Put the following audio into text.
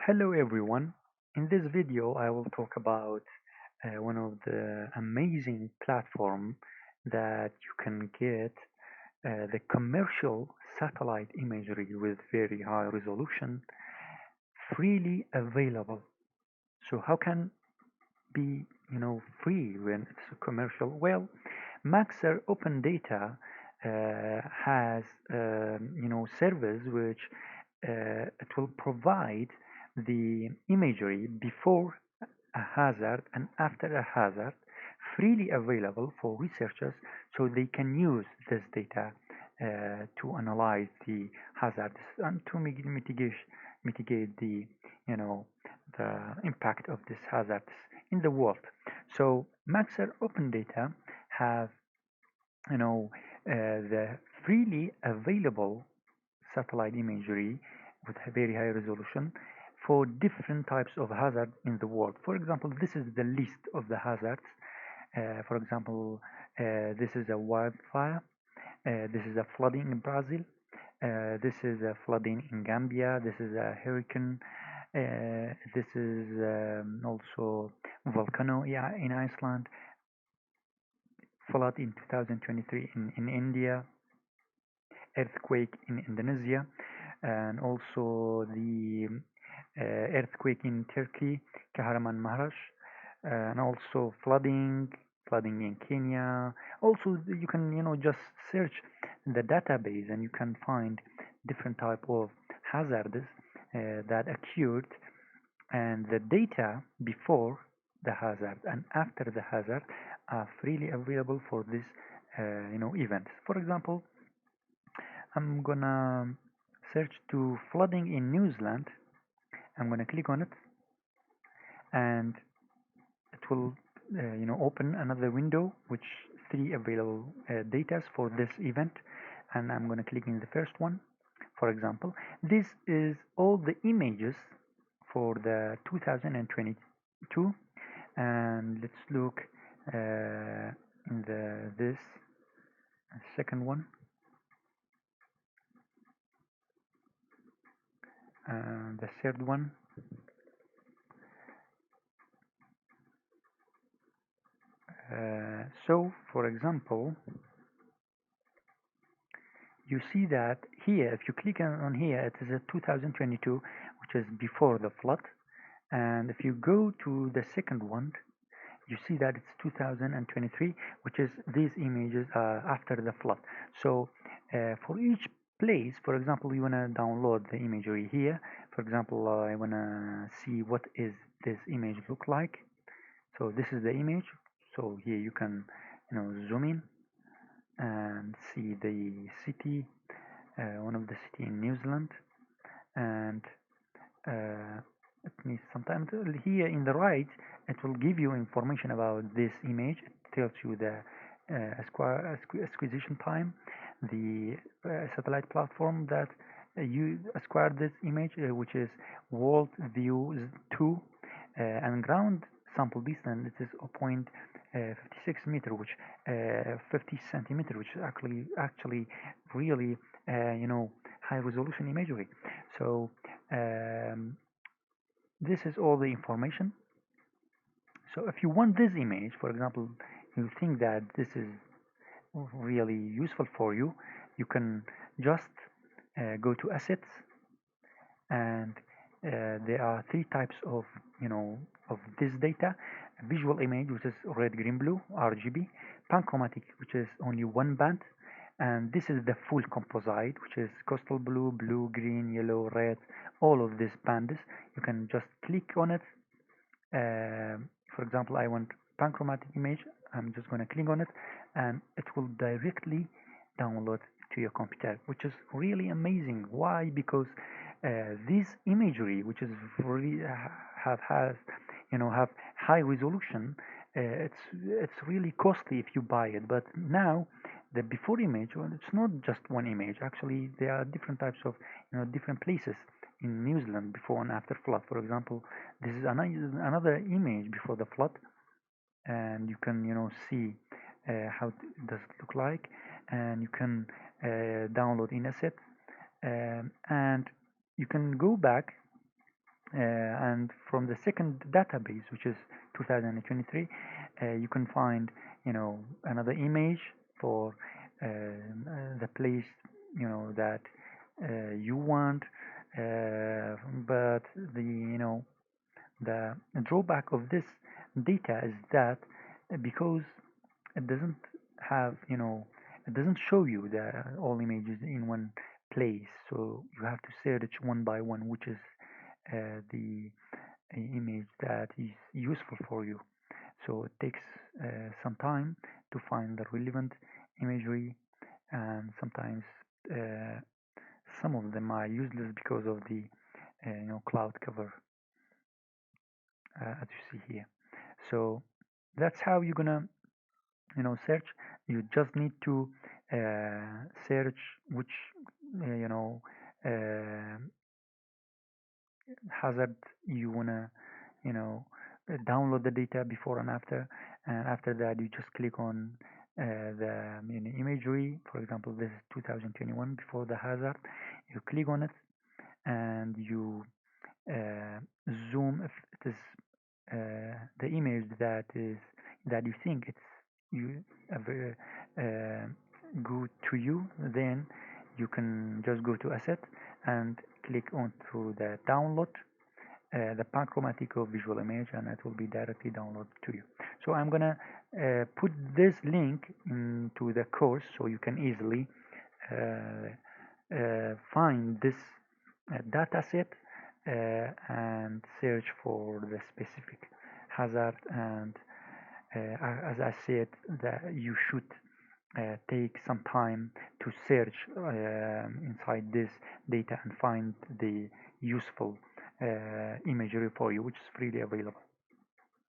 Hello everyone. In this video I will talk about one of the amazing platform that you can get the commercial satellite imagery with very high resolution freely available. So how can be free when it's a commercial? Well, Maxar Open Data has servers which it will provide the imagery before a hazard and after a hazard freely available for researchers so they can use this data to analyze the hazards and to mitigate the you know the impact of these hazards in the world. So Maxar Open Data have you know the freely available satellite imagery with a very high resolution for different types of hazards in the world. For example, this is the list of the hazards. For example, this is a wildfire. This is a flooding in Brazil. This is a flooding in Gambia. This is a hurricane. This is also volcano, yeah, in Iceland. Flood in 2023 in India. Earthquake in Indonesia, and also the earthquake in Turkey, Kahramanmaraş, and also flooding in Kenya. Also, you can just search the database and you can find different type of hazards that occurred and the data before the hazard and after the hazard are freely available for this events. For example, I'm gonna search to flooding in New Zealand. I'm gonna click on it, and it will, open another window which three available datas for this event. And I'm gonna click in the first one. For example, this is all the images for the 2022, and let's look in the this second one. The third one. So, for example, you see that here, if you click on here, it is a 2022, which is before the flood. And if you go to the second one, you see that it's 2023, which is these images after the flood. So for each place, for example, you want to download the imagery here. For example, I want to see what is this image look like. So this is the image. So here you can zoom in and see the city, one of the city in New Zealand. And let me sometimes here in the right, it will give you information about this image. It tells you the acquisition time, the satellite platform that you acquired this image, which is World View 2, and ground sample distance. It is 0.56 meter, which 50 centimeter, which is actually really high resolution imagery. So this is all the information. So if you want this image, for example, you think that this is really useful for you, you can just go to assets, and there are three types of of this data: visual image, which is red, green, blue, RGB; panchromatic, which is only one band; and this is the full composite, which is coastal blue, blue, green, yellow, red, all of these bands. You can just click on it. For example, I want panchromatic image. I'm just going to click on it, and it will directly download to your computer, which is really amazing. Why? Because this imagery, which is really has have high resolution, it's really costly if you buy it. But now the before image, well, it's not just one image. Actually, there are different types of different places in New Zealand before and after flood. For example, this is another image before the flood, and you can see how does it look like, and you can download in asset, and you can go back And from the second database, which is 2023, you can find, another image for the place, that you want. But the drawback of this data is that because it doesn't have, it doesn't show you the all images in one place, so you have to search one by one, which is the image that is useful for you. So it takes some time to find the relevant imagery, and sometimes uh, some of them are useless because of the cloud cover, as you see here. So that's how you're gonna search. You just need to search which you know uh, hazard you wanna you know download the data before and after, and after that you just click on the imagery. For example, this is 2021 before the hazard. You click on it and you uh, zoom if it is the image that you think it's you very good to you. Then you can just go to asset and click onto the download the panchromatic of visual image, and it will be directly downloaded to you. So I'm gonna put this link into the course so you can easily find this data set and search for the specific hazard. And as I said, that you should take some time to search inside this data and find the useful imagery for you, which is freely available.